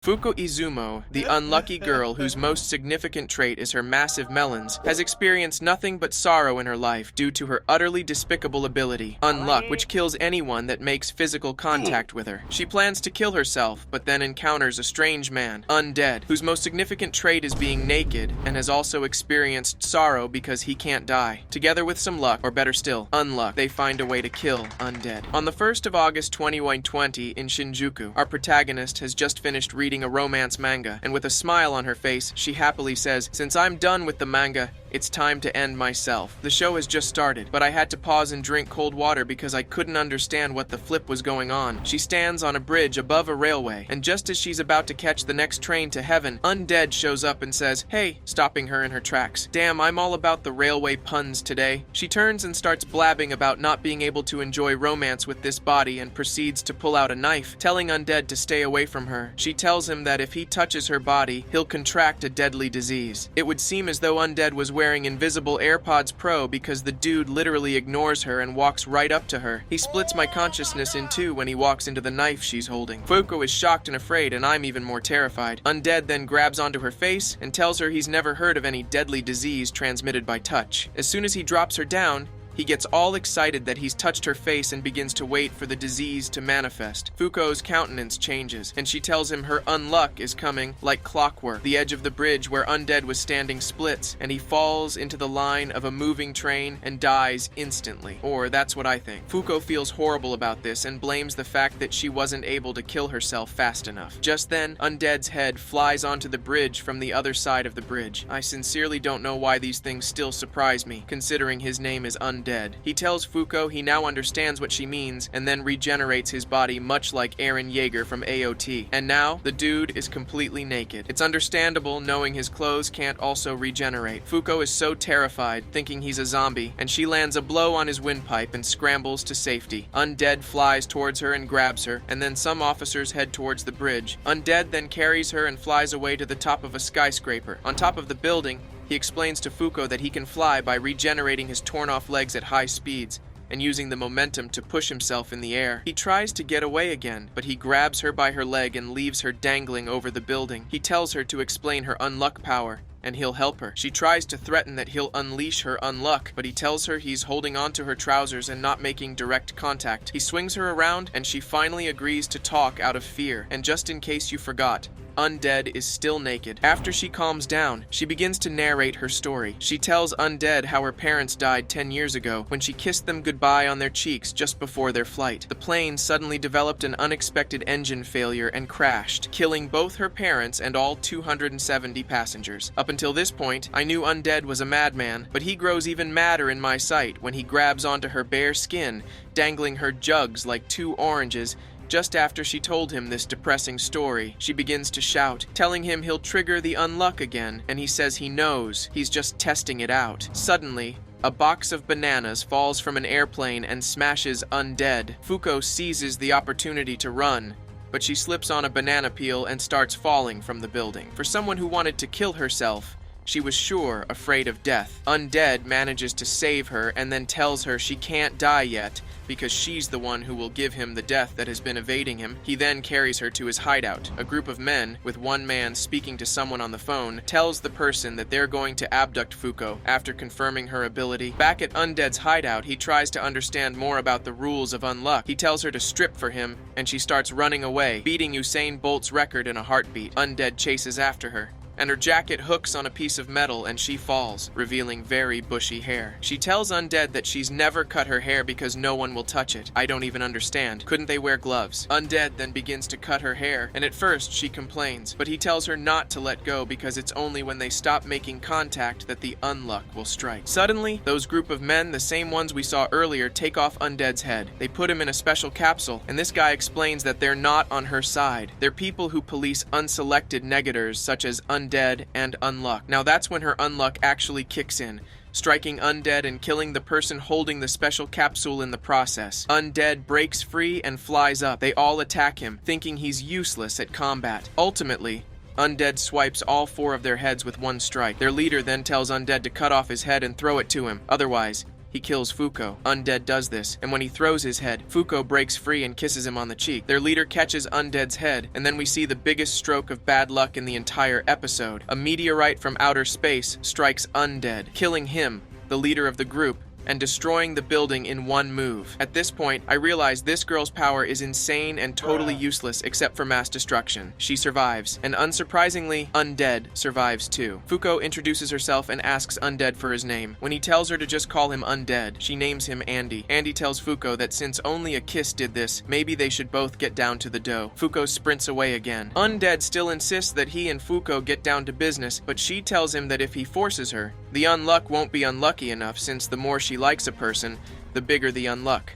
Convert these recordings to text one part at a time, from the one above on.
Fuko Izumo, the unlucky girl whose most significant trait is her massive melons, has experienced nothing but sorrow in her life due to her utterly despicable ability, unluck, which kills anyone that makes physical contact with her. She plans to kill herself, but then encounters a strange man, Undead, whose most significant trait is being naked, and has also experienced sorrow because he can't die. Together with some luck, or better still, unluck, they find a way to kill Undead. On the 1st of August 2120 in Shinjuku, our protagonist has just finished reading a romance manga, and with a smile on her face, she happily says, "Since I'm done with the manga, it's time to end myself." The show has just started, but I had to pause and drink cold water because I couldn't understand what the flip was going on. She stands on a bridge above a railway, and just as she's about to catch the next train to heaven, Undead shows up and says, "Hey," stopping her in her tracks. Damn, I'm all about the railway puns today. She turns and starts blabbing about not being able to enjoy romance with this body and proceeds to pull out a knife, telling Undead to stay away from her. She tells him that if he touches her body, he'll contract a deadly disease. It would seem as though Undead was wearing invisible AirPods Pro because the dude literally ignores her and walks right up to her. He splits my consciousness in two when he walks into the knife she's holding. Fuko is shocked and afraid, and I'm even more terrified. Undead then grabs onto her face and tells her he's never heard of any deadly disease transmitted by touch. As soon as he drops her down, he gets all excited that he's touched her face and begins to wait for the disease to manifest. Fuko's countenance changes, and she tells him her unluck is coming like clockwork. The edge of the bridge where Undead was standing splits, and he falls into the line of a moving train and dies instantly. Or that's what I think. Fuko feels horrible about this and blames the fact that she wasn't able to kill herself fast enough. Just then, Undead's head flies onto the bridge from the other side of the bridge. I sincerely don't know why these things still surprise me, considering his name is Undead. He tells Fuko he now understands what she means and then regenerates his body much like Eren Yeager from AOT. And now, the dude is completely naked. It's understandable knowing his clothes can't also regenerate. Fuko is so terrified, thinking he's a zombie, and she lands a blow on his windpipe and scrambles to safety. Undead flies towards her and grabs her, and then some officers head towards the bridge. Undead then carries her and flies away to the top of a skyscraper. On top of the building, he explains to Fuko that he can fly by regenerating his torn-off legs at high speeds and using the momentum to push himself in the air. He tries to get away again, but he grabs her by her leg and leaves her dangling over the building. He tells her to explain her unluck power, and he'll help her. She tries to threaten that he'll unleash her unluck, but he tells her he's holding onto her trousers and not making direct contact. He swings her around, and she finally agrees to talk out of fear. And just in case you forgot, Undead is still naked. After she calms down, she begins to narrate her story. She tells Undead how her parents died 10 years ago when she kissed them goodbye on their cheeks just before their flight. The plane suddenly developed an unexpected engine failure and crashed, killing both her parents and all 270 passengers. Up until this point, I knew Undead was a madman, but he grows even madder in my sight when he grabs onto her bare skin, dangling her jugs like two oranges. Just after she told him this depressing story, she begins to shout, telling him he'll trigger the unluck again, and he says he knows, he's just testing it out. Suddenly, a box of bananas falls from an airplane and smashes Undead. Fuko seizes the opportunity to run, but she slips on a banana peel and starts falling from the building. For someone who wanted to kill herself, she was sure afraid of death. Undead manages to save her and then tells her she can't die yet because she's the one who will give him the death that has been evading him. He then carries her to his hideout. A group of men, with one man speaking to someone on the phone, tells the person that they're going to abduct Fuko after confirming her ability. Back at Undead's hideout, he tries to understand more about the rules of unluck. He tells her to strip for him, and she starts running away, beating Usain Bolt's record in a heartbeat. Undead chases after her, and her jacket hooks on a piece of metal and she falls, revealing very bushy hair. She tells Undead that she's never cut her hair because no one will touch it. I don't even understand. Couldn't they wear gloves? Undead then begins to cut her hair, and at first she complains, but he tells her not to let go because it's only when they stop making contact that the unluck will strike. Suddenly, those group of men, the same ones we saw earlier, take off Undead's head. They put him in a special capsule, and this guy explains that they're not on her side. They're people who police unselected negators such as Undead and unluck. Now that's when her unluck actually kicks in, striking Undead and killing the person holding the special capsule in the process. Undead breaks free and flies up. They all attack him, thinking he's useless at combat. Ultimately, Undead swipes all 4 of their heads with one strike. Their leader then tells Undead to cut off his head and throw it to him. Otherwise, he kills Fuko. Undead does this, and when he throws his head, Fuko breaks free and kisses him on the cheek. Their leader catches Undead's head, and then we see the biggest stroke of bad luck in the entire episode. A meteorite from outer space strikes Undead, killing him, the leader of the group, and destroying the building in one move. At this point, I realize this girl's power is insane and totally useless except for mass destruction. She survives, and unsurprisingly, Undead survives too. Fuko introduces herself and asks Undead for his name. When he tells her to just call him Undead, she names him Andy. Andy tells Fuko that since only a kiss did this, maybe they should both get down to the dough. Fuko sprints away again. Undead still insists that he and Fuko get down to business, but she tells him that if he forces her, the unluck won't be unlucky enough, since the more she likes a person, the bigger the unluck.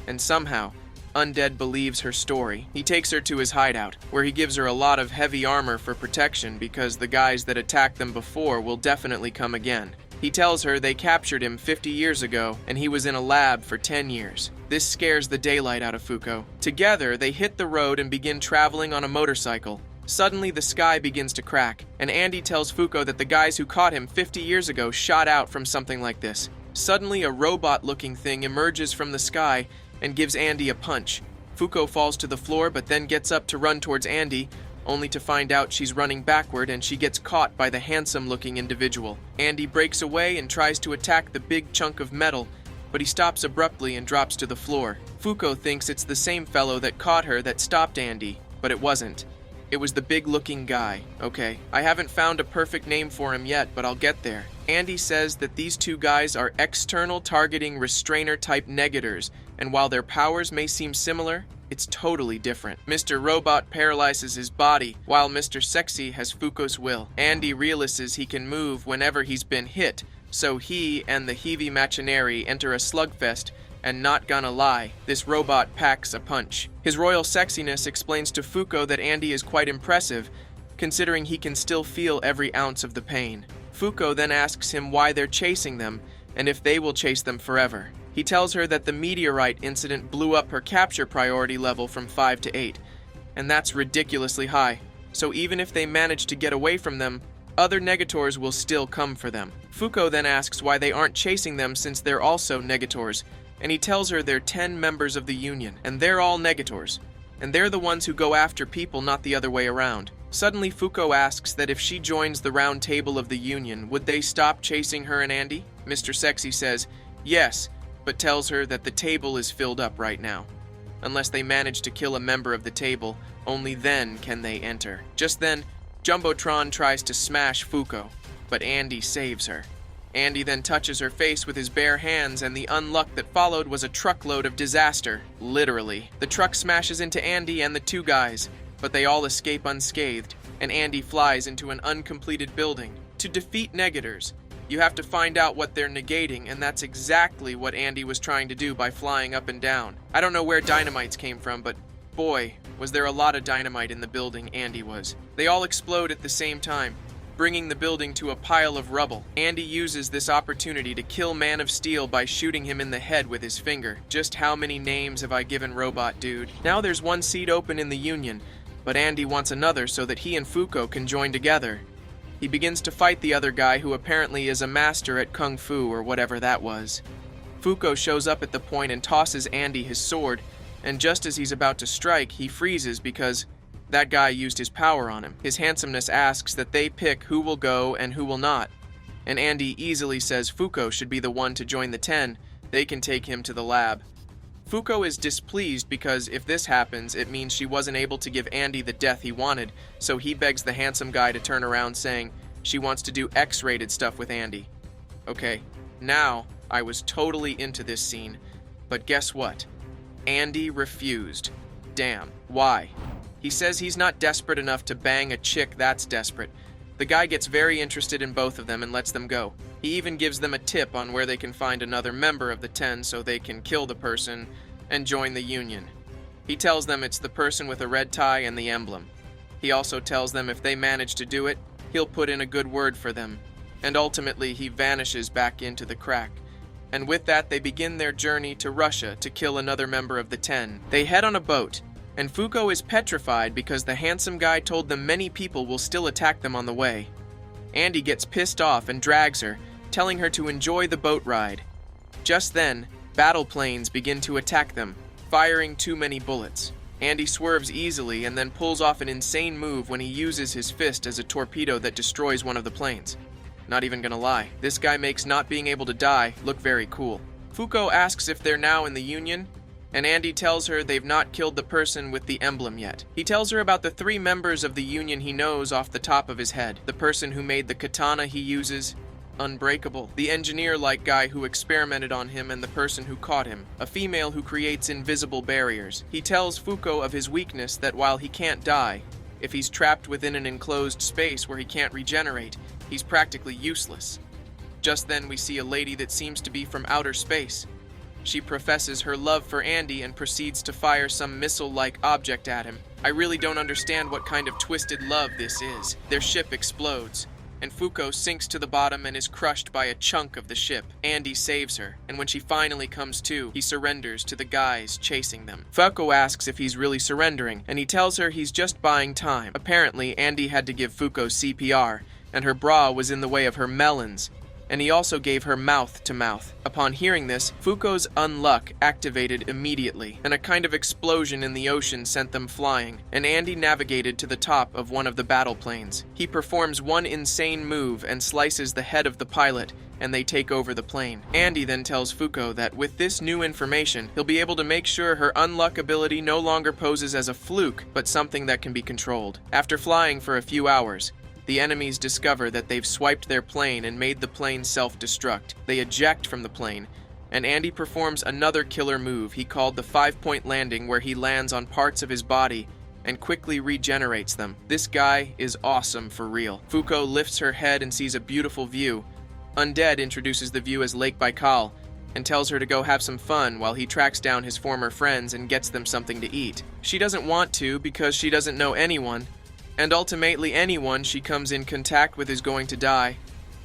And somehow, Undead believes her story. He takes her to his hideout, where he gives her a lot of heavy armor for protection because the guys that attacked them before will definitely come again. He tells her they captured him 50 years ago and he was in a lab for 10 years. This scares the daylight out of Fuko. Together, they hit the road and begin traveling on a motorcycle. Suddenly, the sky begins to crack, and Andy tells Fuko that the guys who caught him 50 years ago shot out from something like this. Suddenly, a robot-looking thing emerges from the sky and gives Andy a punch. Fuko falls to the floor but then gets up to run towards Andy, only to find out she's running backward and she gets caught by the handsome-looking individual. Andy breaks away and tries to attack the big chunk of metal, but he stops abruptly and drops to the floor. Fuko thinks it's the same fellow that caught her that stopped Andy, but it wasn't. It was the big-looking guy. Okay, I haven't found a perfect name for him yet, but I'll get there. Andy says that these two guys are external targeting restrainer-type negators, and while their powers may seem similar, it's totally different. Mr. Robot paralyzes his body, while Mr. Sexy has Fuko's will. Andy realizes he can move whenever he's been hit, so he and the Heavy Machinary enter a slugfest, and not gonna lie, this robot packs a punch. His royal sexiness explains to Fuko that Andy is quite impressive, considering he can still feel every ounce of the pain. Fuko then asks him why they're chasing them, and if they will chase them forever. He tells her that the meteorite incident blew up her capture priority level from 5 to 8, and that's ridiculously high, so even if they manage to get away from them, other negators will still come for them. Fuko then asks why they aren't chasing them since they're also negators, and he tells her they're 10 members of the Union, and they're all negators, and they're the ones who go after people, not the other way around. Suddenly, Fuko asks that if she joins the round table of the Union, would they stop chasing her and Andy? Mr. Sexy says yes, but tells her that the table is filled up right now. Unless they manage to kill a member of the table, only then can they enter. Just then, Jumbotron tries to smash Fuko, but Andy saves her. Andy then touches her face with his bare hands, and the unluck that followed was a truckload of disaster, literally. The truck smashes into Andy and the two guys, but they all escape unscathed, and Andy flies into an uncompleted building. To defeat negators, you have to find out what they're negating, and that's exactly what Andy was trying to do by flying up and down. I don't know where dynamites came from, but boy, was there a lot of dynamite in the building Andy was. They all explode at the same time, bringing the building to a pile of rubble. Andy uses this opportunity to kill Man of Steel by shooting him in the head with his finger. Just how many names have I given Robot Dude? Now there's one seat open in the Union, but Andy wants another so that he and Fuko can join together. He begins to fight the other guy who apparently is a master at Kung Fu or whatever that was. Fuko shows up at the point and tosses Andy his sword, and just as he's about to strike, he freezes because that guy used his power on him. His handsomeness asks that they pick who will go and who will not, and Andy easily says Fuko should be the one to join the 10. They can take him to the lab. Fuko is displeased because if this happens, it means she wasn't able to give Andy the death he wanted, so he begs the handsome guy to turn around, saying she wants to do X-rated stuff with Andy. Okay, now I was totally into this scene, but guess what? Andy refused. Damn, why? He says he's not desperate enough to bang a chick that's desperate. The guy gets very interested in both of them and lets them go. He even gives them a tip on where they can find another member of the 10 so they can kill the person and join the Union. He tells them it's the person with a red tie and the emblem. He also tells them if they manage to do it, he'll put in a good word for them. And ultimately, he vanishes back into the crack. And with that, they begin their journey to Russia to kill another member of the 10. They head on a boat, and Fuko is petrified because the handsome guy told them many people will still attack them on the way. Andy gets pissed off and drags her, telling her to enjoy the boat ride. Just then, battle planes begin to attack them, firing too many bullets. Andy swerves easily and then pulls off an insane move when he uses his fist as a torpedo that destroys one of the planes. Not even gonna lie, this guy makes not being able to die look very cool. Fuko asks if they're now in the Union, and Andy tells her they've not killed the person with the emblem yet. He tells her about the 3 members of the Union he knows off the top of his head. The person who made the katana he uses, Unbreakable. The engineer-like guy who experimented on him, and the person who caught him, a female who creates invisible barriers. He tells Fuko of his weakness, that while he can't die, if he's trapped within an enclosed space where he can't regenerate, he's practically useless. Just then we see a lady that seems to be from outer space. She professes her love for Andy and proceeds to fire some missile-like object at him. I really don't understand what kind of twisted love this is. Their ship explodes, and Fuko sinks to the bottom and is crushed by a chunk of the ship. Andy saves her, and when she finally comes to, he surrenders to the guys chasing them. Fuko asks if he's really surrendering, and he tells her he's just buying time. Apparently, Andy had to give Fuko CPR, and her bra was in the way of her melons, and he also gave her mouth to mouth. Upon hearing this, Fuko's unluck activated immediately, and a kind of explosion in the ocean sent them flying, and Andy navigated to the top of one of the battle planes. He performs one insane move and slices the head of the pilot, and they take over the plane. Andy then tells Fuko that with this new information, he'll be able to make sure her unluck ability no longer poses as a fluke, but something that can be controlled. After flying for a few hours, the enemies discover that they've swiped their plane and made the plane self-destruct. They eject from the plane, and Andy performs another killer move he called the 5-point landing, where he lands on parts of his body and quickly regenerates them. This guy is awesome for real. Fuko lifts her head and sees a beautiful view. Undead introduces the view as Lake Baikal and tells her to go have some fun while he tracks down his former friends and gets them something to eat. She doesn't want to because she doesn't know anyone, and ultimately anyone she comes in contact with is going to die.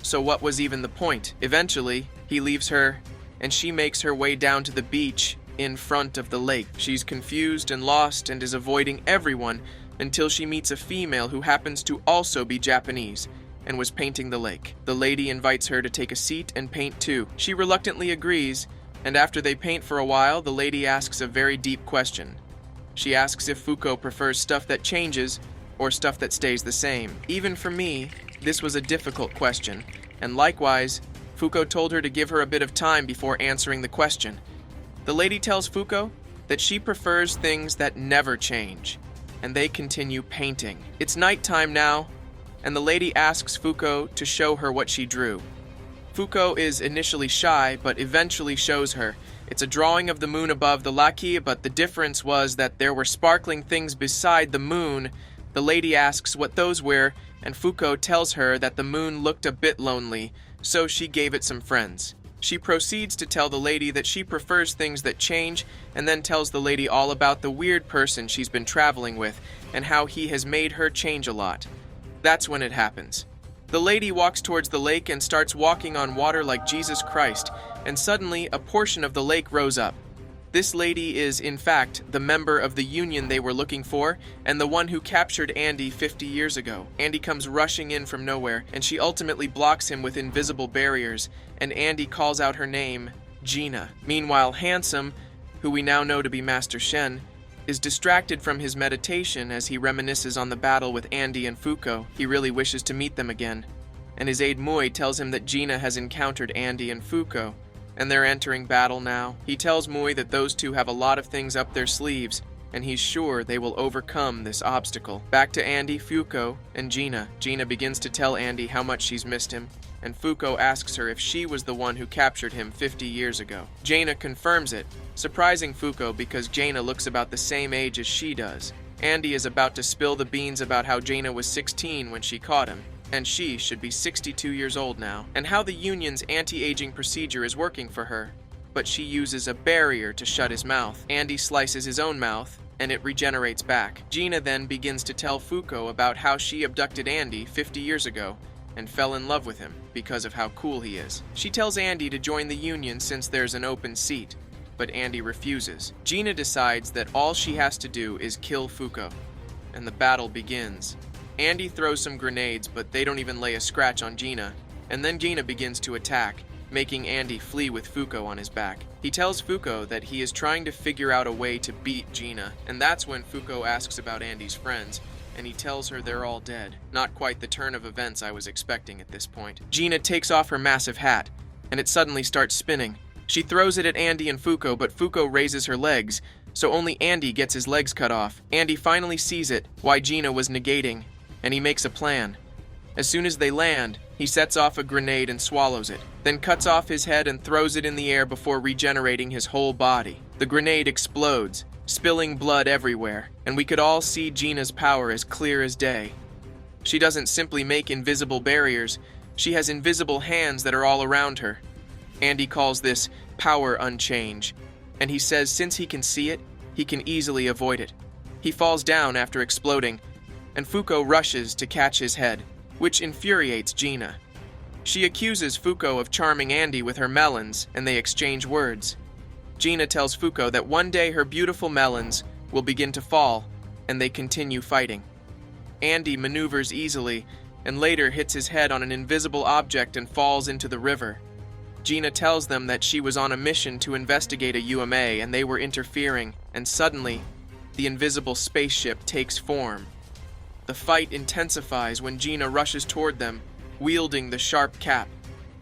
So what was even the point? Eventually, he leaves her, and she makes her way down to the beach in front of the lake. She's confused and lost and is avoiding everyone until she meets a female who happens to also be Japanese and was painting the lake. The lady invites her to take a seat and paint too. She reluctantly agrees, and after they paint for a while, the lady asks a very deep question. She asks if Fuko prefers stuff that changes or stuff that stays the same. Even for me, this was a difficult question, and likewise, Fuko told her to give her a bit of time before answering the question. The lady tells Fuko that she prefers things that never change, and they continue painting. It's nighttime now, and the lady asks Fuko to show her what she drew. Fuko is initially shy, but eventually shows her. It's a drawing of the moon above the lake, but the difference was that there were sparkling things beside the moon. The lady asks what those were, and Fuko tells her that the moon looked a bit lonely, so she gave it some friends. She proceeds to tell the lady that she prefers things that change, and then tells the lady all about the weird person she's been traveling with, and how he has made her change a lot. That's when it happens. The lady walks towards the lake and starts walking on water like Jesus Christ, and suddenly a portion of the lake rose up. This lady is, in fact, the member of the Union they were looking for, and the one who captured Andy 50 years ago. Andy comes rushing in from nowhere, and she ultimately blocks him with invisible barriers, and Andy calls out her name, Gina. Meanwhile, Handsome, who we now know to be Master Shen, is distracted from his meditation as he reminisces on the battle with Andy and Fuko. He really wishes to meet them again, and his aide Mui tells him that Gina has encountered Andy and Fuko, and they're entering battle now. He tells Mui that those two have a lot of things up their sleeves, and he's sure they will overcome this obstacle. Back to Andy, Fuko, and Gina. Gina begins to tell Andy how much she's missed him, and Fuko asks her if she was the one who captured him 50 years ago. Gina confirms it, surprising Fuko because Gina looks about the same age as she does. Andy is about to spill the beans about how Gina was 16 when she caught him, and she should be 62 years old now, and how the Union's anti-aging procedure is working for her. But she uses a barrier to shut his mouth. Andy slices his own mouth, and it regenerates back. Gina then begins to tell Fuko about how she abducted Andy 50 years ago, and fell in love with him because of how cool he is. She tells Andy to join the Union since there's an open seat, but Andy refuses. Gina decides that all she has to do is kill Fuko, and the battle begins. Andy throws some grenades, but they don't even lay a scratch on Gina, and then Gina begins to attack. making Andy flee with Fuko on his back. He tells Fuko that he is trying to figure out a way to beat Gina, and that's when Fuko asks about Andy's friends, and he tells her they're all dead. Not quite the turn of events I was expecting at this point. Gina takes off her massive hat, and it suddenly starts spinning. She throws it at Andy and Fuko, but Fuko raises her legs, so only Andy gets his legs cut off. Andy finally sees it, why Gina was negating, and he makes a plan. As soon as they land, he sets off a grenade and swallows it, then cuts off his head and throws it in the air before regenerating his whole body. The grenade explodes, spilling blood everywhere, and we could all see Gina's power as clear as day. She doesn't simply make invisible barriers, she has invisible hands that are all around her. Andy calls this power unchange, and he says since he can see it, he can easily avoid it. He falls down after exploding, and Fuko rushes to catch his head, which infuriates Gina. She accuses Fuko of charming Andy with her melons, and they exchange words. Gina tells Fuko that one day her beautiful melons will begin to fall, and they continue fighting. Andy maneuvers easily, and later hits his head on an invisible object and falls into the river. Gina tells them that she was on a mission to investigate a UMA, and they were interfering, and suddenly, the invisible spaceship takes form. The fight intensifies when Gina rushes toward them, wielding the sharp cap.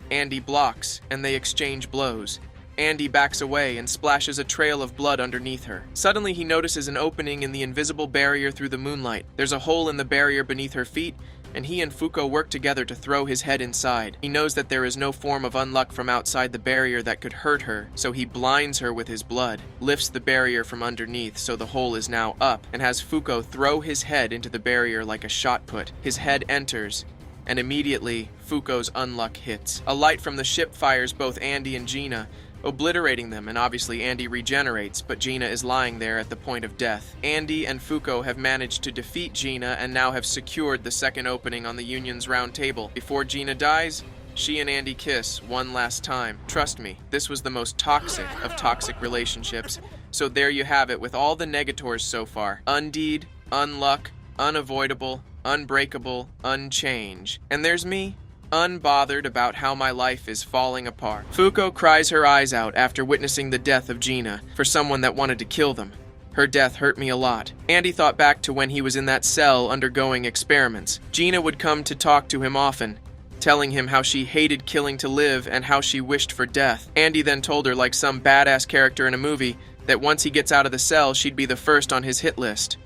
Andy blocks, and they exchange blows. Andy backs away and splashes a trail of blood underneath her. Suddenly he notices an opening in the invisible barrier through the moonlight. There's a hole in the barrier beneath her feet, and he and Fuko work together to throw his head inside. He knows that there is no form of unluck from outside the barrier that could hurt her, so he blinds her with his blood, lifts the barrier from underneath so the hole is now up, and has Fuko throw his head into the barrier like a shot put. His head enters, and immediately Fuko's unluck hits. A light from the ship fires both Andy and Gina, obliterating them, and obviously Andy regenerates, but Gina is lying there at the point of death. Andy and Fuko have managed to defeat Gina and now have secured the second opening on the Union's round table. Before Gina dies, she and Andy kiss one last time. Trust me, this was the most toxic of toxic relationships, so there you have it with all the negators so far. Undeed, unluck, unavoidable, unbreakable, unchange. And there's me, unbothered about how my life is falling apart. Fuko cries her eyes out after witnessing the death of Gina for someone that wanted to kill them. Her death hurt me a lot. Andy thought back to when he was in that cell undergoing experiments. Gina would come to talk to him often, telling him how she hated killing to live and how she wished for death. Andy then told her, like some badass character in a movie, that once he gets out of the cell, she'd be the first on his hit list.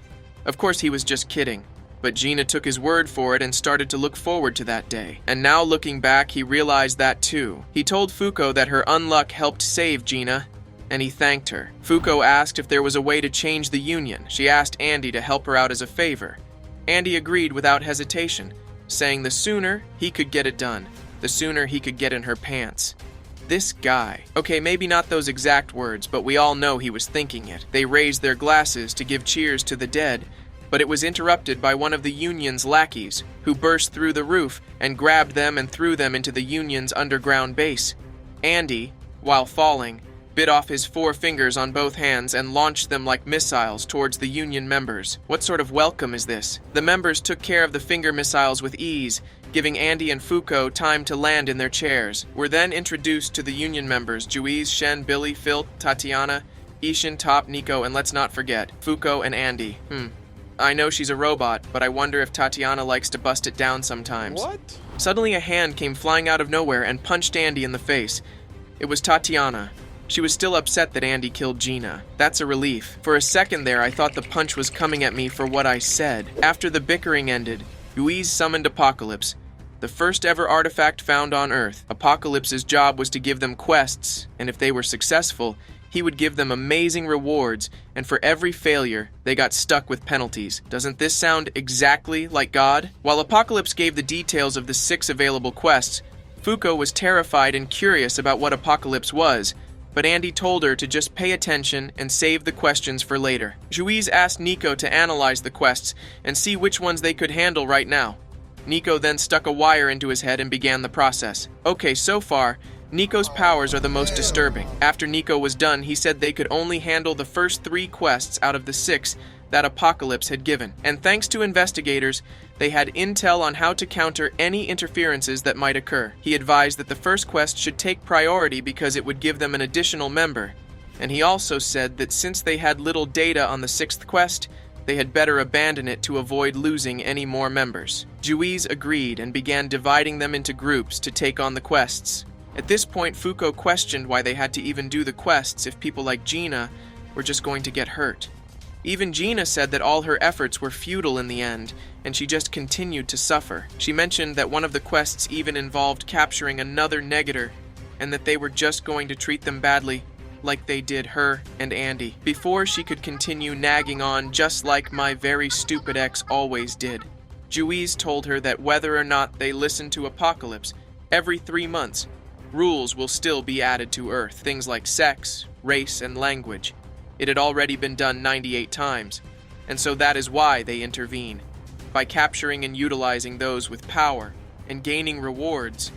Of course, he was just kidding. But Gina took his word for it and started to look forward to that day. And now looking back, he realized that too. He told Fuko that her unluck helped save Gina, and he thanked her. Fuko asked if there was a way to change the Union. She asked Andy to help her out as a favor. Andy agreed without hesitation, saying the sooner he could get it done, the sooner he could get in her pants. This guy. Okay, maybe not those exact words, but we all know he was thinking it. They raised their glasses to give cheers to the dead, but it was interrupted by one of the Union's lackeys, who burst through the roof and grabbed them and threw them into the Union's underground base. Andy, while falling, bit off his 4 fingers on both hands and launched them like missiles towards the Union members. What sort of welcome is this? The members took care of the finger missiles with ease, giving Andy and Fuko time to land in their chairs. We're then introduced to the Union members, Juiz, Shen, Billy, Phil, Tatiana, Ishin, Top, Nico, and let's not forget, Fuko and Andy. I know she's a robot, but I wonder if Tatiana likes to bust it down sometimes. What? Suddenly a hand came flying out of nowhere and punched Andy in the face. It was Tatiana. She was still upset that Andy killed Gina. That's a relief. For a second there, I thought the punch was coming at me for what I said. After the bickering ended, Juiz summoned Apocalypse, the first ever artifact found on Earth. Apocalypse's job was to give them quests, and if they were successful, he would give them amazing rewards, and for every failure, they got stuck with penalties. Doesn't this sound exactly like God? While Apocalypse gave the details of the 6 available quests, Fuko was terrified and curious about what Apocalypse was, but Andy told her to just pay attention and save the questions for later. Juiz asked Nico to analyze the quests and see which ones they could handle right now. Nico then stuck a wire into his head and began the process. Okay, so far, Nico's powers are the most disturbing. After Nico was done, he said they could only handle the first 3 quests out of the 6 that Apocalypse had given. And thanks to investigators, they had intel on how to counter any interferences that might occur. He advised that the first quest should take priority because it would give them an additional member. And he also said that since they had little data on the sixth quest, they had better abandon it to avoid losing any more members. Juiz agreed and began dividing them into groups to take on the quests. At this point, Fuko questioned why they had to even do the quests if people like Gina were just going to get hurt. Even Gina said that all her efforts were futile in the end, and she just continued to suffer. She mentioned that one of the quests even involved capturing another negator, and that they were just going to treat them badly, like they did her and Andy, before she could continue nagging on just like my very stupid ex always did. Juiz told her that whether or not they listened to Apocalypse, every 3 months, rules will still be added to Earth, things like sex, race, and language. It had already been done 98 times, and so that is why they intervene. By capturing and utilizing those with power and gaining rewards,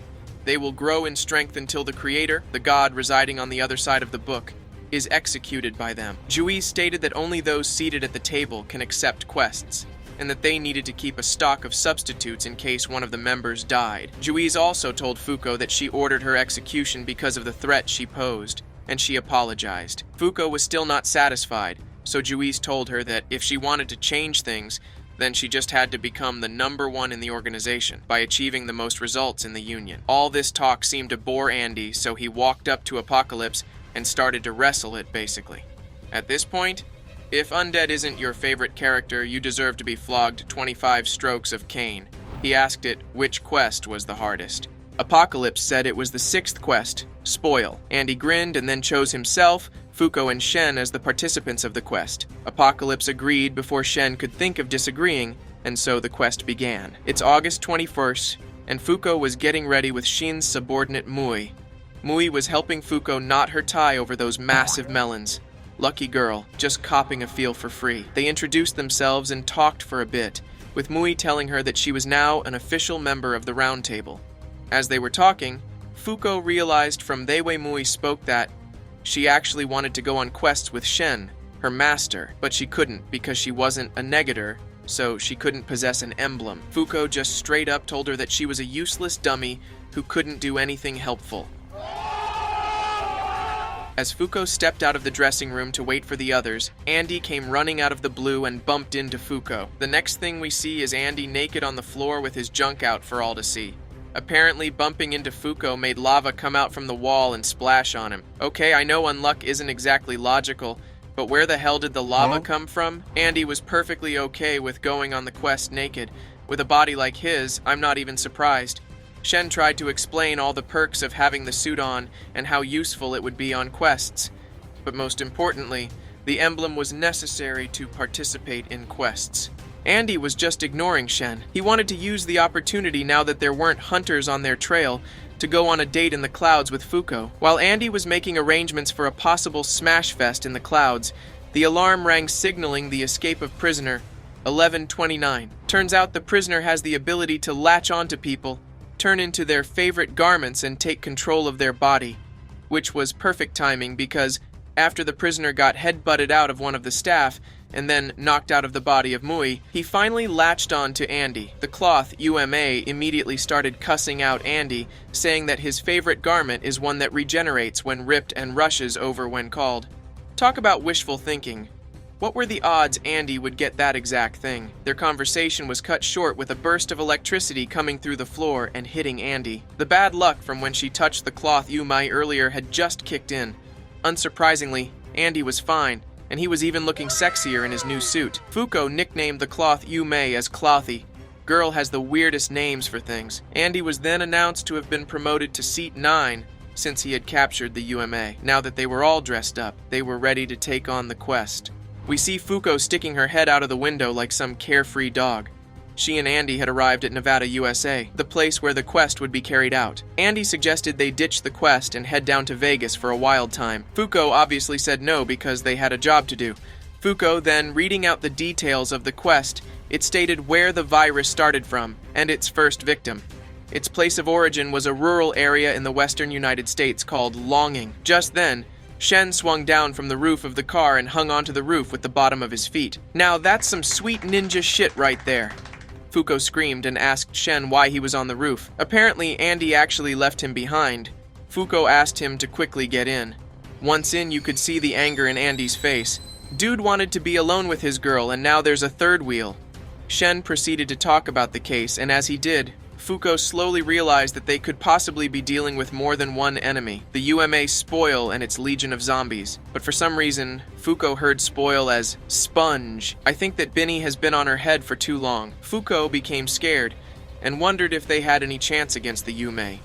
they will grow in strength until the Creator, the God residing on the other side of the book, is executed by them. Juiz stated that only those seated at the table can accept quests, and that they needed to keep a stock of substitutes in case one of the members died. Juiz also told Fuko that she ordered her execution because of the threat she posed, and she apologized. Fuko was still not satisfied, so Juiz told her that if she wanted to change things, then she just had to become the #1 in the organization by achieving the most results in the Union. All this talk seemed to bore Andy, so he walked up to Apocalypse and started to wrestle it, basically. At this point, if Undead isn't your favorite character, you deserve to be flogged 25 strokes of cane. He asked it which quest was the hardest. Apocalypse said it was the 6th quest, Spoil. Andy grinned and then chose himself, Fuko, and Shen as the participants of the quest. Apocalypse agreed before Shen could think of disagreeing, and so the quest began. It's August 21st, and Fuko was getting ready with Shin's subordinate Mui. Mui was helping Fuko knot her tie over those massive melons. Lucky girl, just copping a feel for free. They introduced themselves and talked for a bit, with Mui telling her that she was now an official member of the Round Table. As they were talking, Fuko realized from the way Mui spoke that she actually wanted to go on quests with Shen, her master, but she couldn't because she wasn't a negator, so she couldn't possess an emblem. Fuko just straight up told her that she was a useless dummy who couldn't do anything helpful. As Fuko stepped out of the dressing room to wait for the others, Andy came running out of the blue and bumped into Fuko. The next thing we see is Andy naked on the floor with his junk out for all to see. Apparently, bumping into Fuko made lava come out from the wall and splash on him. Okay, I know unluck isn't exactly logical, but where the hell did the lava come from? Andy was perfectly okay with going on the quest naked. With a body like his, I'm not even surprised. Shen tried to explain all the perks of having the suit on and how useful it would be on quests. But most importantly, the emblem was necessary to participate in quests. Andy was just ignoring Shen. He wanted to use the opportunity now that there weren't hunters on their trail to go on a date in the clouds with Fuko. While Andy was making arrangements for a possible smash fest in the clouds, the alarm rang signaling the escape of prisoner 1129. Turns out the prisoner has the ability to latch onto people, turn into their favorite garments, and take control of their body, which was perfect timing because after the prisoner got head-butted out of one of the staff and then knocked out of the body of Mui, he finally latched on to Andy. The cloth, UMA, immediately started cussing out Andy, saying that his favorite garment is one that regenerates when ripped and rushes over when called. Talk about wishful thinking. What were the odds Andy would get that exact thing? Their conversation was cut short with a burst of electricity coming through the floor and hitting Andy. The bad luck from when she touched the cloth UMA earlier had just kicked in. Unsurprisingly, Andy was fine, and he was even looking sexier in his new suit. Fuko nicknamed the cloth Yume as Clothy. Girl has the weirdest names for things. Andy was then announced to have been promoted to Seat 9 since he had captured the UMA. Now that they were all dressed up, they were ready to take on the quest. We see Fuko sticking her head out of the window like some carefree dog. She and Andy had arrived at Nevada, USA, the place where the quest would be carried out. Andy suggested they ditch the quest and head down to Vegas for a wild time. Fuko obviously said no because they had a job to do. Fuko then, reading out the details of the quest, it stated where the virus started from and its first victim. Its place of origin was a rural area in the western United States called Longing. Just then, Shen swung down from the roof of the car and hung onto the roof with the bottom of his feet. Now that's some sweet ninja shit right there. Fuko screamed and asked Shen why he was on the roof. Apparently, Andy actually left him behind. Fuko asked him to quickly get in. Once in, you could see the anger in Andy's face. Dude wanted to be alone with his girl, and now there's a third wheel. Shen proceeded to talk about the case, and as he did, Fuko slowly realized that they could possibly be dealing with more than one enemy, the UMA Spoil and its legion of zombies. But for some reason, Fuko heard Spoil as sponge. I think that Binny has been on her head for too long. Fuko became scared and wondered if they had any chance against the UMA.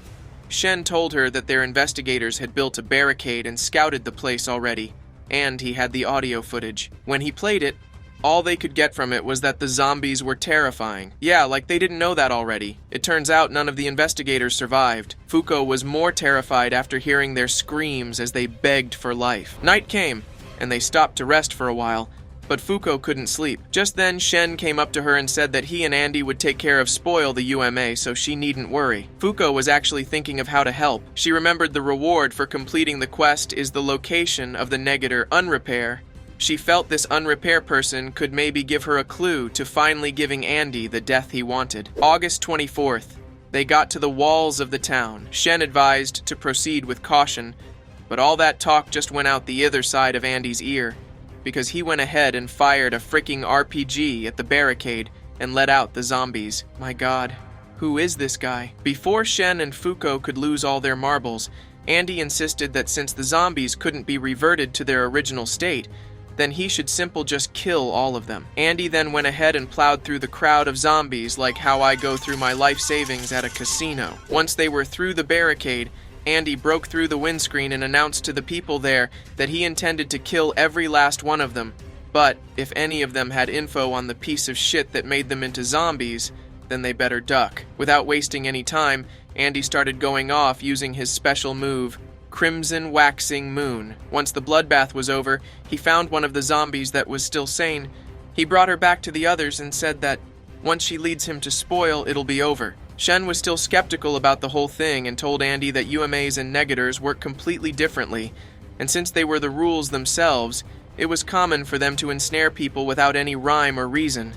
Shen told her that their investigators had built a barricade and scouted the place already, and he had the audio footage. When he played it, all they could get from it was that the zombies were terrifying. Yeah, like they didn't know that already. It turns out none of the investigators survived. Fuko was more terrified after hearing their screams as they begged for life. Night came, and they stopped to rest for a while, but Fuko couldn't sleep. Just then, Shen came up to her and said that he and Andy would take care of Spoil the UMA, so she needn't worry. Fuko was actually thinking of how to help. She remembered the reward for completing the quest is the location of the negator Unrepair. She felt this Unrepair person could maybe give her a clue to finally giving Andy the death he wanted. August 24th. They got to the walls of the town. Shen advised to proceed with caution, but all that talk just went out the other side of Andy's ear, because he went ahead and fired a freaking RPG at the barricade and let out the zombies. My god, who is this guy? Before Shen and Fuko could lose all their marbles, Andy insisted that since the zombies couldn't be reverted to their original state, then he should just kill all of them. Andy then went ahead and plowed through the crowd of zombies like how I go through my life savings at a casino. Once they were through the barricade, Andy broke through the windscreen and announced to the people there that he intended to kill every last one of them, but if any of them had info on the piece of shit that made them into zombies, then they better duck. Without wasting any time, Andy started going off using his special move, Crimson Waxing Moon. Once the bloodbath was over, he found one of the zombies that was still sane. He brought her back to the others and said that once she leads him to Spoil, it'll be over. Shen was still skeptical about the whole thing and told Andy that UMAs and negators work completely differently, and since they were the rules themselves, it was common for them to ensnare people without any rhyme or reason.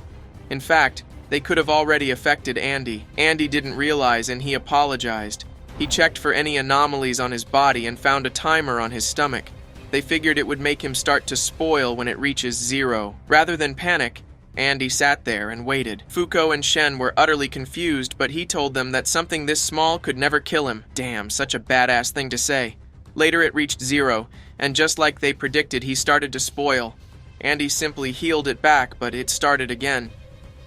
In fact, they could have already affected Andy. Andy didn't realize and he apologized. He checked for any anomalies on his body and found a timer on his stomach. They figured it would make him start to spoil when it reaches 0. Rather than panic, Andy sat there and waited. Fuko and Shen were utterly confused, but he told them that something this small could never kill him. Damn, such a badass thing to say. Later it reached 0, and just like they predicted, he started to spoil. Andy simply healed it back, but it started again.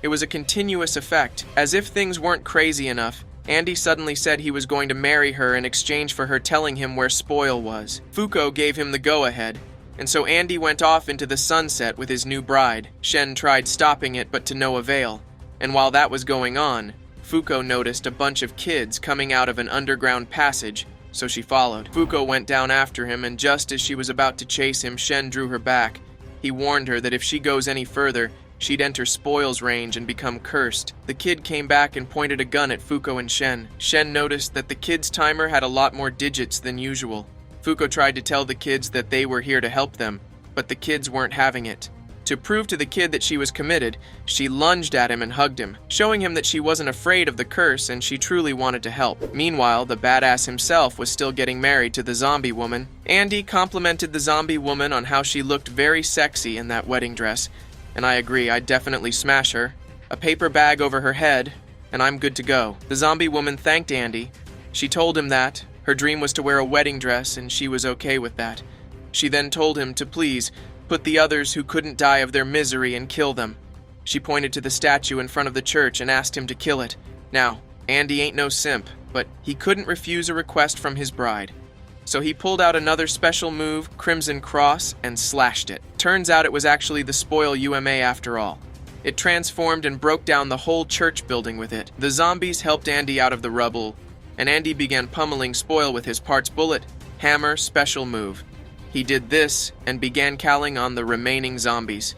It was a continuous effect. As if things weren't crazy enough, Andy suddenly said he was going to marry her in exchange for her telling him where Spoil was. Fuko gave him the go-ahead, and so Andy went off into the sunset with his new bride. Shen tried stopping it, but to no avail. And while that was going on, Fuko noticed a bunch of kids coming out of an underground passage, so she followed. Fuko went down after him, and just as she was about to chase him, Shen drew her back. He warned her that if she goes any further, she'd enter Spoil's range and become cursed. The kid came back and pointed a gun at Fuko and Shen. Shen noticed that the kid's timer had a lot more digits than usual. Fuko tried to tell the kids that they were here to help them, but the kids weren't having it. To prove to the kid that she was committed, she lunged at him and hugged him, showing him that she wasn't afraid of the curse and she truly wanted to help. Meanwhile, the badass himself was still getting married to the zombie woman. Andy complimented the zombie woman on how she looked very sexy in that wedding dress, and I agree, I'd definitely smash her. A paper bag over her head, and I'm good to go. The zombie woman thanked Andy. She told him that her dream was to wear a wedding dress and she was okay with that. She then told him to please put the others who couldn't die of their misery and kill them. She pointed to the statue in front of the church and asked him to kill it. Now, Andy ain't no simp, but he couldn't refuse a request from his bride. So he pulled out another special move, Crimson Cross, and slashed it. Turns out it was actually the Spoil UMA after all. It transformed and broke down the whole church building with it. The zombies helped Andy out of the rubble, and Andy began pummeling Spoil with his parts bullet, hammer, special move. He did this and began calling on the remaining zombies.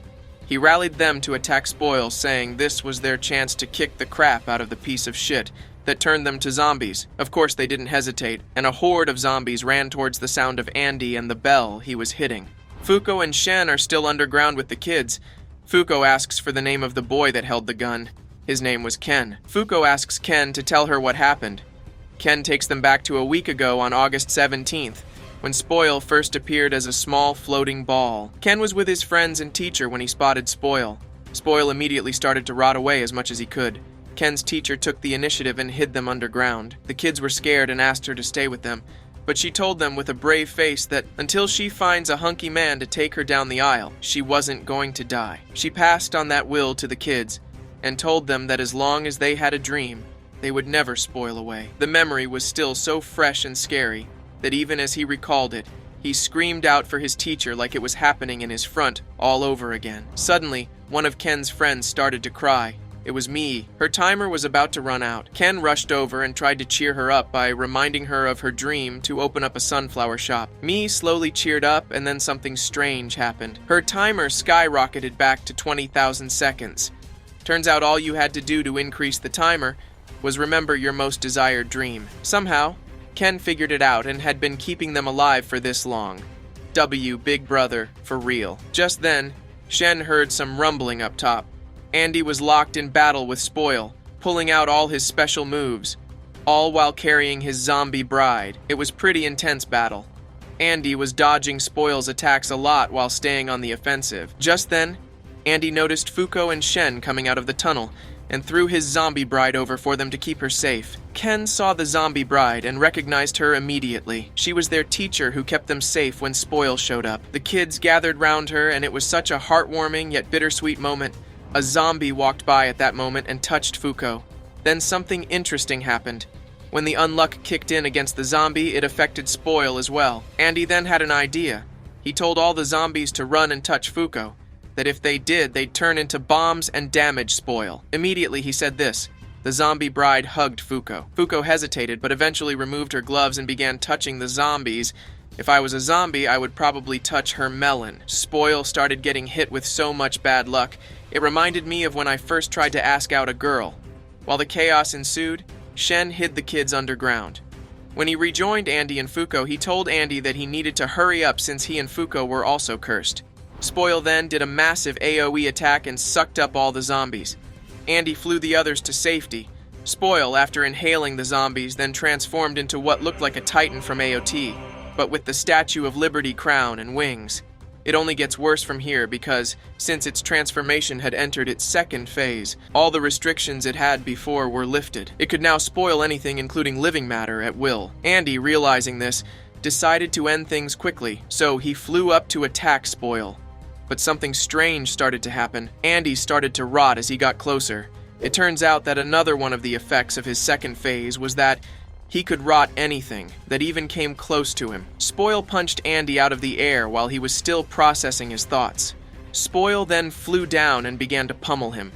He rallied them to attack Spoil, saying this was their chance to kick the crap out of the piece of shit, that turned them to zombies. Of course, they didn't hesitate, and a horde of zombies ran towards the sound of Andy and the bell he was hitting. Fuko and Shen are still underground with the kids. Fuko asks for the name of the boy that held the gun. His name was Ken. Fuko asks Ken to tell her what happened. Ken takes them back to a week ago on August 17th, when Spoil first appeared as a small floating ball. Ken was with his friends and teacher when he spotted Spoil. Spoil immediately started to rot away as much as he could. Ken's teacher took the initiative and hid them underground. The kids were scared and asked her to stay with them, but she told them with a brave face that until she finds a hunky man to take her down the aisle, she wasn't going to die. She passed on that will to the kids and told them that as long as they had a dream, they would never spoil away. The memory was still so fresh and scary that even as he recalled it, he screamed out for his teacher like it was happening in his front all over again. Suddenly, one of Ken's friends started to cry. It was Mii. Her timer was about to run out. Ken rushed over and tried to cheer her up by reminding her of her dream to open up a sunflower shop. Mii slowly cheered up, and then something strange happened. Her timer skyrocketed back to 20,000 seconds. Turns out all you had to do to increase the timer was remember your most desired dream. Somehow, Ken figured it out and had been keeping them alive for this long. Big Brother, for real. Just then, Shen heard some rumbling up top. Andy was locked in battle with Spoil, pulling out all his special moves, all while carrying his zombie bride. It was pretty intense battle. Andy was dodging Spoil's attacks a lot while staying on the offensive. Just then, Andy noticed Fuko and Shen coming out of the tunnel and threw his zombie bride over for them to keep her safe. Ken saw the zombie bride and recognized her immediately. She was their teacher who kept them safe when Spoil showed up. The kids gathered round her, and it was such a heartwarming yet bittersweet moment. A zombie walked by at that moment and touched Fuko. Then something interesting happened. When the unluck kicked in against the zombie, it affected Spoil as well. Andy then had an idea. He told all the zombies to run and touch Fuko, that if they did, they'd turn into bombs and damage Spoil. Immediately he said this. The zombie bride hugged Fuko. Fuko hesitated, but eventually removed her gloves and began touching the zombies. If I was a zombie, I would probably touch her melon. Spoil started getting hit with so much bad luck. It reminded me of when I first tried to ask out a girl. While the chaos ensued, Shen hid the kids underground. When he rejoined Andy and Fuko, he told Andy that he needed to hurry up since he and Fuko were also cursed. Spoil then did a massive AoE attack and sucked up all the zombies. Andy flew the others to safety. Spoil, after inhaling the zombies, then transformed into what looked like a titan from AOT, but with the Statue of Liberty crown and wings. It only gets worse from here because, since its transformation had entered its second phase, all the restrictions it had before were lifted. It could now spoil anything including living matter at will. Andy, realizing this, decided to end things quickly, so he flew up to attack Spoil. But something strange started to happen. Andy started to rot as he got closer. It turns out that another one of the effects of his second phase was that he could rot anything that even came close to him. Spoil punched Andy out of the air while he was still processing his thoughts. Spoil then flew down and began to pummel him.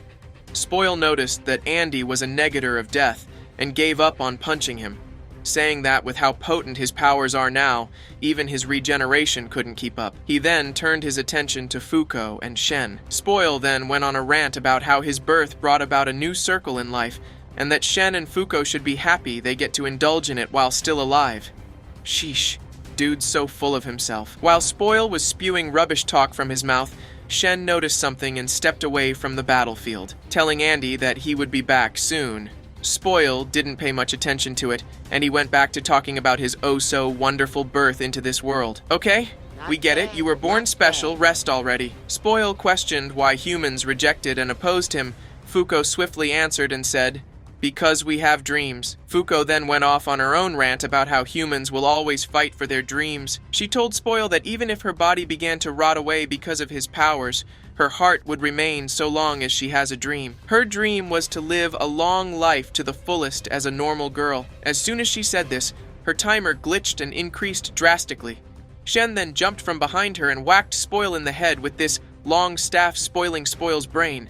Spoil noticed that Andy was a negator of death and gave up on punching him, saying that with how potent his powers are now, even his regeneration couldn't keep up. He then turned his attention to Fuko and Shen. Spoil then went on a rant about how his birth brought about a new circle in life, and that Shen and Fuko should be happy they get to indulge in it while still alive. Sheesh, dude's so full of himself. While Spoil was spewing rubbish talk from his mouth, Shen noticed something and stepped away from the battlefield, telling Andy that he would be back soon. Spoil didn't pay much attention to it, and he went back to talking about his oh-so-wonderful birth into this world. Okay, we get it, you were born special, rest already. Spoil questioned why humans rejected and opposed him. Fuko swiftly answered and said, "Because we have dreams." Fuko then went off on her own rant about how humans will always fight for their dreams. She told Spoil that even if her body began to rot away because of his powers, her heart would remain so long as she has a dream. Her dream was to live a long life to the fullest as a normal girl. As soon as she said this, her timer glitched and increased drastically. Shen then jumped from behind her and whacked Spoil in the head with this long staff, spoiling Spoil's brain.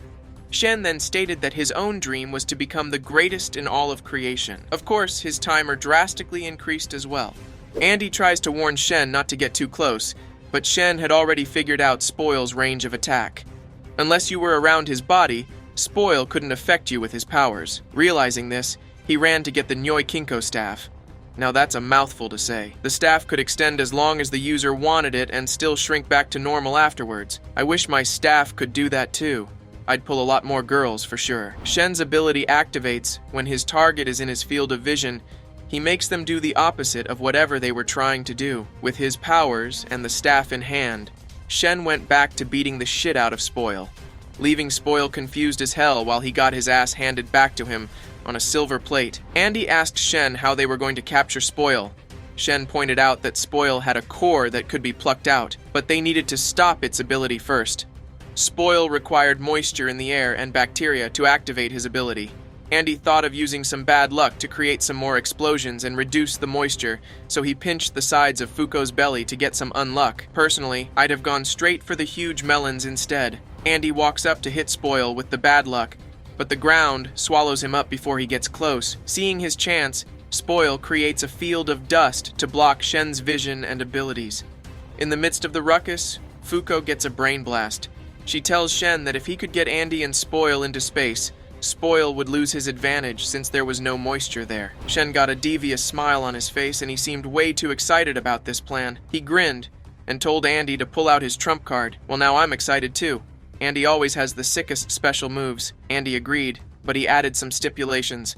Shen then stated that his own dream was to become the greatest in all of creation. Of course, his timer drastically increased as well. Andy tries to warn Shen not to get too close, but Shen had already figured out Spoil's range of attack. Unless you were around his body, Spoil couldn't affect you with his powers. Realizing this, He ran to get the Nyoi Kinko staff. Now that's a mouthful to say. The staff could extend as long as the user wanted it and still shrink back to normal afterwards. I wish my staff could do that too. I'd pull a lot more girls for sure. Shen's ability activates when his target is in his field of vision. He makes them do the opposite of whatever they were trying to do. With his powers and the staff in hand, Shen went back to beating the shit out of Spoil, leaving Spoil confused as hell while he got his ass handed back to him on a silver plate. Andy asked Shen how they were going to capture Spoil. Shen pointed out that Spoil had a core that could be plucked out, but they needed to stop its ability first. Spoil required moisture in the air and bacteria to activate his ability. Andy thought of using some bad luck to create some more explosions and reduce the moisture, so he pinched the sides of Fuko's belly to get some unluck. Personally, I'd have gone straight for the huge melons instead. Andy walks up to hit Spoil with the bad luck, but the ground swallows him up before he gets close. Seeing his chance, Spoil creates a field of dust to block Shen's vision and abilities. In the midst of the ruckus, Fuko gets a brain blast. She tells Shen that if he could get Andy and Spoil into space, Spoil would lose his advantage since there was no moisture there. Shen got a devious smile on his face and he seemed way too excited about this plan. He grinned and told Andy to pull out his trump card. Well, now I'm excited too. Andy always has the sickest special moves. Andy agreed, but he added some stipulations.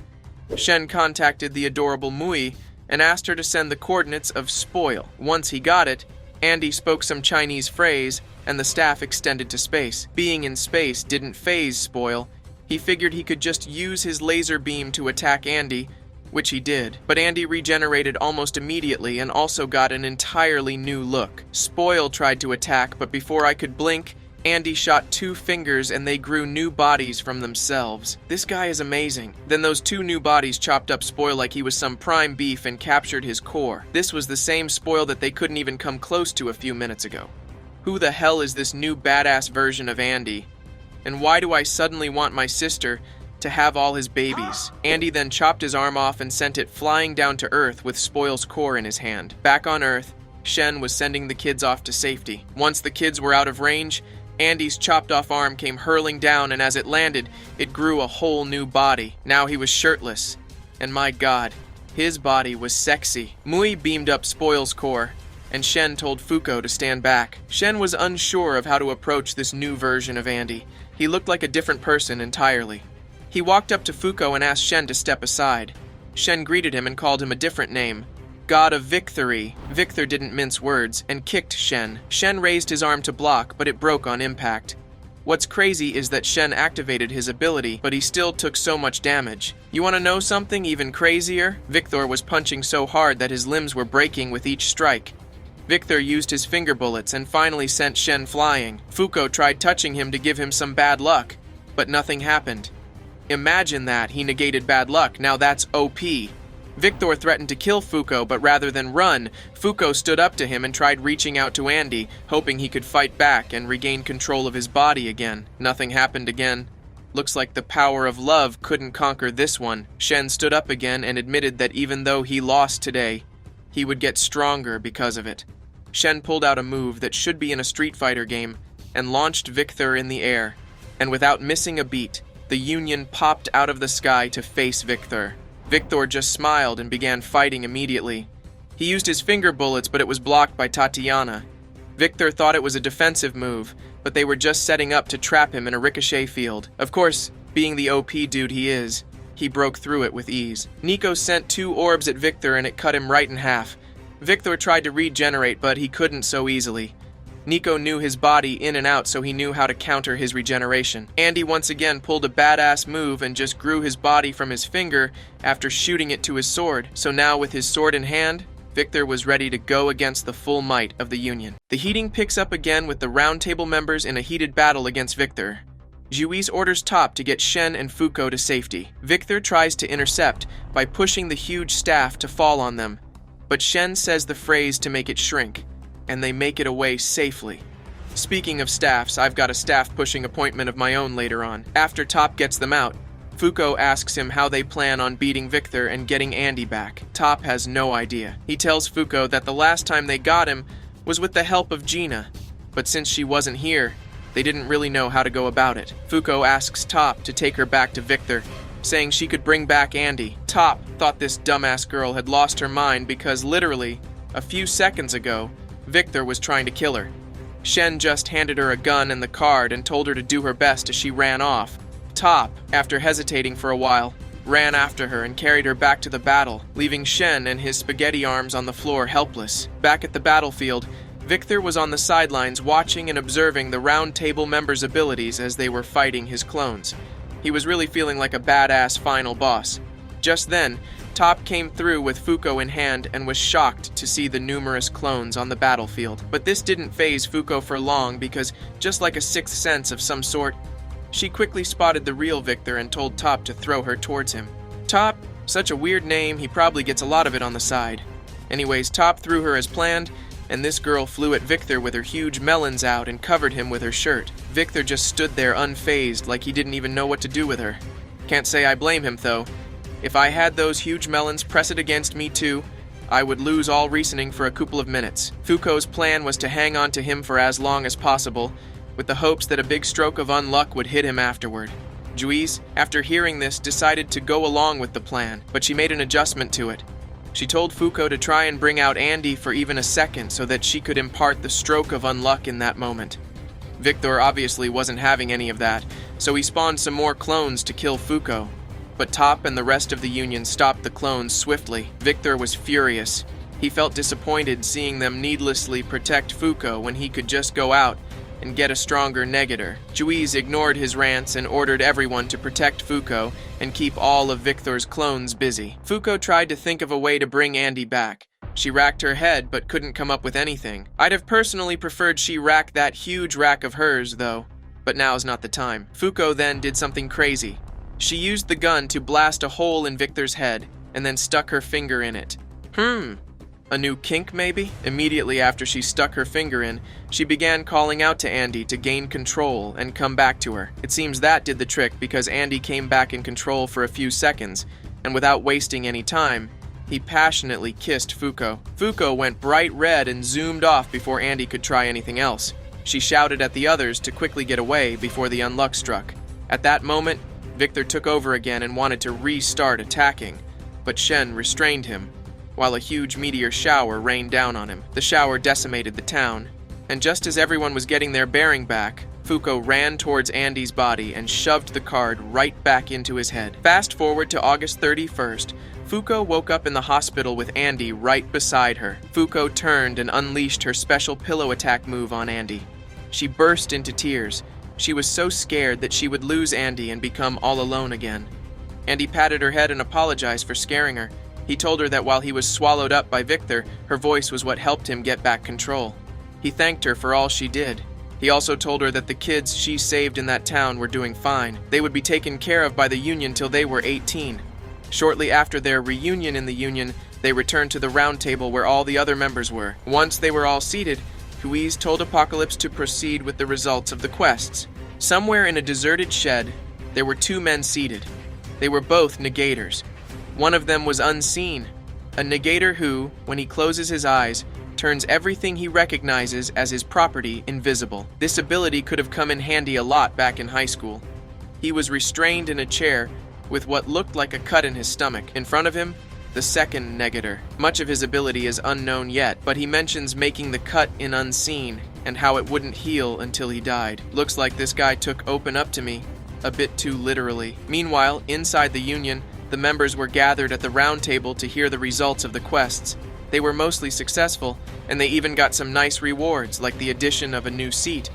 Shen contacted the adorable Mui and asked her to send the coordinates of Spoil. Once he got it, Andy spoke some Chinese phrase and the staff extended to space. Being in space didn't faze Spoil. He figured he could just use his laser beam to attack Andy, which he did. But Andy regenerated almost immediately and also got an entirely new look. Spoil tried to attack, but before I could blink, Andy shot 2 fingers and they grew new bodies from themselves. This guy is amazing. Then those 2 new bodies chopped up Spoil like he was some prime beef and captured his core. This was the same Spoil that they couldn't even come close to a few minutes ago. Who the hell is this new badass version of Andy? And why do I suddenly want my sister to have all his babies? Andy then chopped his arm off and sent it flying down to Earth with Spoil's core in his hand. Back on Earth, Shen was sending the kids off to safety. Once the kids were out of range, Andy's chopped off arm came hurling down, and as it landed, it grew a whole new body. Now he was shirtless, and my god, his body was sexy. Mui beamed up Spoil's core, and Shen told Fuko to stand back. Shen was unsure of how to approach this new version of Andy. He looked like a different person entirely. He walked up to Fuko and asked Shen to step aside. Shen greeted him and called him a different name, God of Victory. Victor didn't mince words and kicked Shen. Shen raised his arm to block, but it broke on impact. What's crazy is that Shen activated his ability, but he still took so much damage. You want to know something even crazier? Victor was punching so hard that his limbs were breaking with each strike. Victor used his finger bullets and finally sent Shen flying. Fuko tried touching him to give him some bad luck, but nothing happened. Imagine that, he negated bad luck, now that's OP. Victor threatened to kill Fuko, but rather than run, Fuko stood up to him and tried reaching out to Andy, hoping he could fight back and regain control of his body again. Nothing happened again. Looks like the power of love couldn't conquer this one. Shen stood up again and admitted that even though he lost today, he would get stronger because of it. Shen pulled out a move that should be in a Street Fighter game and launched Victor in the air, and without missing a beat, the Union popped out of the sky to face Victor. Victor just smiled and began fighting immediately. He used his finger bullets, but it was blocked by Tatiana. Victor thought it was a defensive move, but they were just setting up to trap him in a ricochet field. Of course, being the OP dude he is, he broke through it with ease. Nico sent 2 orbs at Victor and it cut him right in half. Victor tried to regenerate, but he couldn't so easily. Nico knew his body in and out, so he knew how to counter his regeneration. Andy once again pulled a badass move and just grew his body from his finger after shooting it to his sword. So now with his sword in hand, Victor was ready to go against the full might of the Union. The heating picks up again with the Round Table members in a heated battle against Victor. Juiz orders Top to get Shen and Fuko to safety. Victor tries to intercept by pushing the huge staff to fall on them, but Shen says the phrase to make it shrink, and they make it away safely. Speaking of staffs, I've got a staff pushing appointment of my own later on. After Top gets them out, Fuko asks him how they plan on beating Victor and getting Andy back. Top has no idea. He tells Fuko that the last time they got him was with the help of Gina, but since she wasn't here, they didn't really know how to go about it. Fuko asks Top to take her back to Victor, saying she could bring back Andy. Top thought this dumbass girl had lost her mind because literally, a few seconds ago, Victor was trying to kill her. Shen just handed her a gun and the card and told her to do her best as she ran off. Top, after hesitating for a while, ran after her and carried her back to the battle, leaving Shen and his spaghetti arms on the floor helpless. Back at the battlefield, Victor was on the sidelines watching and observing the Round Table members' abilities as they were fighting his clones. He was really feeling like a badass final boss. Just then, Top came through with Fuko in hand and was shocked to see the numerous clones on the battlefield. But this didn't faze Fuko for long because, just like a sixth sense of some sort, she quickly spotted the real Victor and told Top to throw her towards him. Top, such a weird name, he probably gets a lot of it on the side. Anyways, Top threw her as planned, and this girl flew at Victor with her huge melons out and covered him with her shirt. Victor just stood there unfazed, like he didn't even know what to do with her. Can't say I blame him, though. If I had those huge melons press it against me too, I would lose all reasoning for a couple of minutes. Fuko's plan was to hang on to him for as long as possible, with the hopes that a big stroke of unluck would hit him afterward. Juiz, after hearing this, decided to go along with the plan, but she made an adjustment to it. She told Fuko to try and bring out Andy for even a second so that she could impart the stroke of unluck in that moment. Victor obviously wasn't having any of that, so he spawned some more clones to kill Fuko. But Top and the rest of the Union stopped the clones swiftly. Victor was furious. He felt disappointed seeing them needlessly protect Fuko when he could just go out and get a stronger negator. Juiz ignored his rants and ordered everyone to protect Fuko and keep all of Victor's clones busy. Fuko tried to think of a way to bring Andy back. She racked her head but couldn't come up with anything. I'd have personally preferred she rack that huge rack of hers, though, but now's not the time. Fuko then did something crazy. She used the gun to blast a hole in Victor's head and then stuck her finger in it. A new kink, maybe? Immediately after she stuck her finger in, she began calling out to Andy to gain control and come back to her. It seems that did the trick because Andy came back in control for a few seconds, and without wasting any time, he passionately kissed Fuko. Fuko went bright red and zoomed off before Andy could try anything else. She shouted at the others to quickly get away before the unluck struck. At that moment, Victor took over again and wanted to restart attacking, but Shen restrained him, while a huge meteor shower rained down on him. The shower decimated the town, and just as everyone was getting their bearing back, Fuko ran towards Andy's body and shoved the card right back into his head. Fast forward to August 31st, Fuko woke up in the hospital with Andy right beside her. Fuko turned and unleashed her special pillow attack move on Andy. She burst into tears. She was so scared that she would lose Andy and become all alone again. Andy patted her head and apologized for scaring her. He told her that while he was swallowed up by Victor, her voice was what helped him get back control. He thanked her for all she did. He also told her that the kids she saved in that town were doing fine. They would be taken care of by the Union till they were 18. Shortly after their reunion in the Union, they returned to the round table where all the other members were. Once they were all seated, Juiz told Apocalypse to proceed with the results of the quests. Somewhere in a deserted shed, there were two men seated. They were both negators. One of them was unseen, a negator who, when he closes his eyes, turns everything he recognizes as his property invisible. This ability could have come in handy a lot back in high school. He was restrained in a chair with what looked like a cut in his stomach. In front of him, the second negator. Much of his ability is unknown yet, but he mentions making the cut in unseen and how it wouldn't heal until he died. Looks like this guy took open up to me a bit too literally. Meanwhile, inside the Union, the members were gathered at the round table to hear the results of the quests. They were mostly successful, and they even got some nice rewards like the addition of a new seat,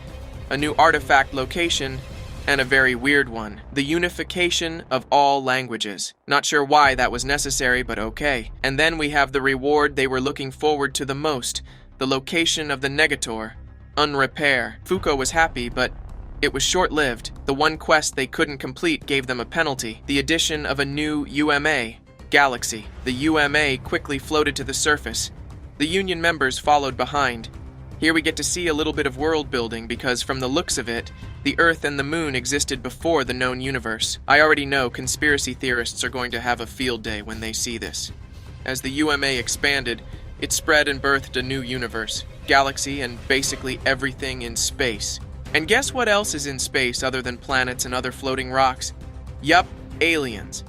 a new artifact location, and a very weird one, the unification of all languages. Not sure why that was necessary, but okay. And then we have the reward they were looking forward to the most, the location of the negator, Unrepair. Fuko was happy, but it was short-lived. The one quest they couldn't complete gave them a penalty, the addition of a new UMA, Galaxy. The UMA quickly floated to the surface. The Union members followed behind. Here we get to see a little bit of world building because from the looks of it, the Earth and the Moon existed before the known universe. I already know conspiracy theorists are going to have a field day when they see this. As the UMA expanded, it spread and birthed a new universe, galaxy, and basically everything in space. And guess what else is in space other than planets and other floating rocks? Yup, aliens.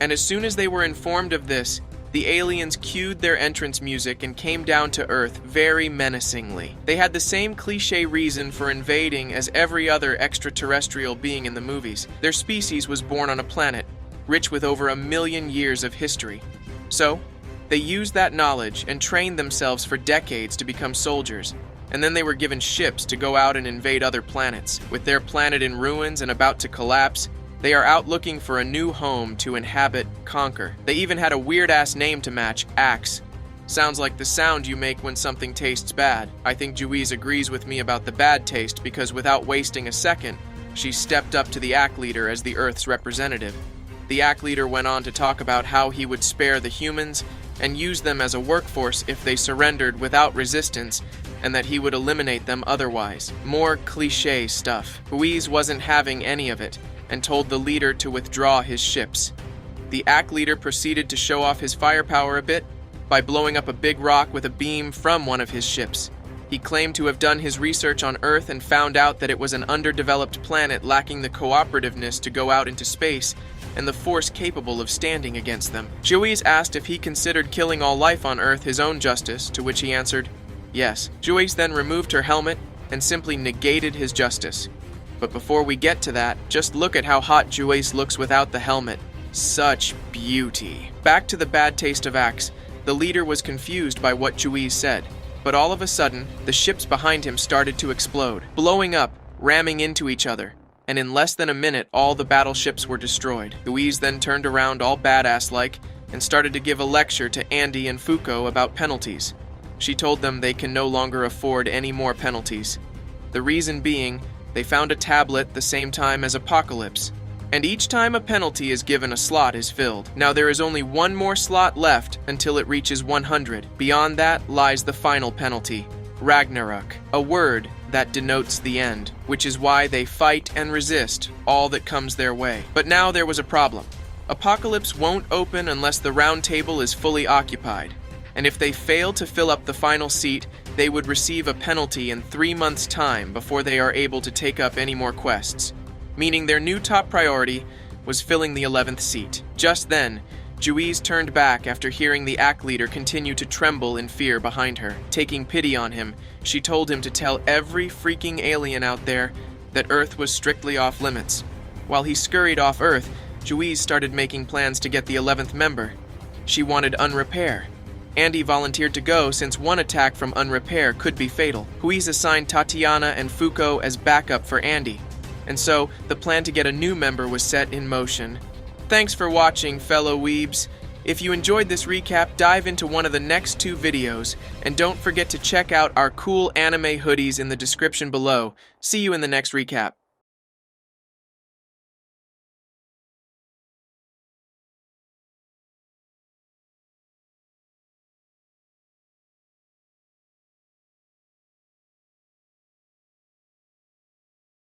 And as soon as they were informed of this, the aliens cued their entrance music and came down to Earth very menacingly. They had the same cliché reason for invading as every other extraterrestrial being in the movies. Their species was born on a planet rich with over 1 million years of history. So, they used that knowledge and trained themselves for decades to become soldiers, and then they were given ships to go out and invade other planets. With their planet in ruins and about to collapse, they are out looking for a new home to inhabit, conquer. They even had a weird-ass name to match, Axe. Sounds like the sound you make when something tastes bad. I think Juiz agrees with me about the bad taste because without wasting a second, she stepped up to the Ack Leader as the Earth's representative. The Ack Leader went on to talk about how he would spare the humans and use them as a workforce if they surrendered without resistance, and that he would eliminate them otherwise. More cliché stuff. Juiz wasn't having any of it, and told the leader to withdraw his ships. The Ack Leader proceeded to show off his firepower a bit by blowing up a big rock with a beam from one of his ships. He claimed to have done his research on Earth and found out that it was an underdeveloped planet lacking the cooperativeness to go out into space and the force capable of standing against them. Juiz asked if he considered killing all life on Earth his own justice, to which he answered, yes. Juiz then removed her helmet and simply negated his justice. But before we get to that, just look at how hot Juiz looks without the helmet. Such beauty. Back to the bad taste of Axe, the leader was confused by what Juiz said. But all of a sudden, the ships behind him started to explode, blowing up, ramming into each other. And in less than a minute, all the battleships were destroyed. Juiz then turned around all badass-like and started to give a lecture to Andy and Fuko about penalties. She told them they can no longer afford any more penalties. The reason being, they found a tablet the same time as Apocalypse, and each time a penalty is given, a slot is filled. Now there is only one more slot left until it reaches 100. Beyond that lies the final penalty, Ragnarok, a word that denotes the end, which is why they fight and resist all that comes their way. But now there was a problem. Apocalypse won't open unless the round table is fully occupied, and if they fail to fill up the final seat, they would receive a penalty in 3 months' time before they are able to take up any more quests, meaning their new top priority was filling the 11th seat. Just then, Juiz turned back after hearing the Ack Leader continue to tremble in fear behind her. Taking pity on him, she told him to tell every freaking alien out there that Earth was strictly off limits. While he scurried off Earth, Juiz started making plans to get the 11th member. She wanted Unrepair. Andy volunteered to go since one attack from Unrepair could be fatal. Juiz assigned Tatiana and Fuko as backup for Andy, and so the plan to get a new member was set in motion. Thanks for watching, fellow weebs. If you enjoyed this recap, dive into one of the next 2 videos, and don't forget to check out our cool anime hoodies in the description below. See you in the next recap.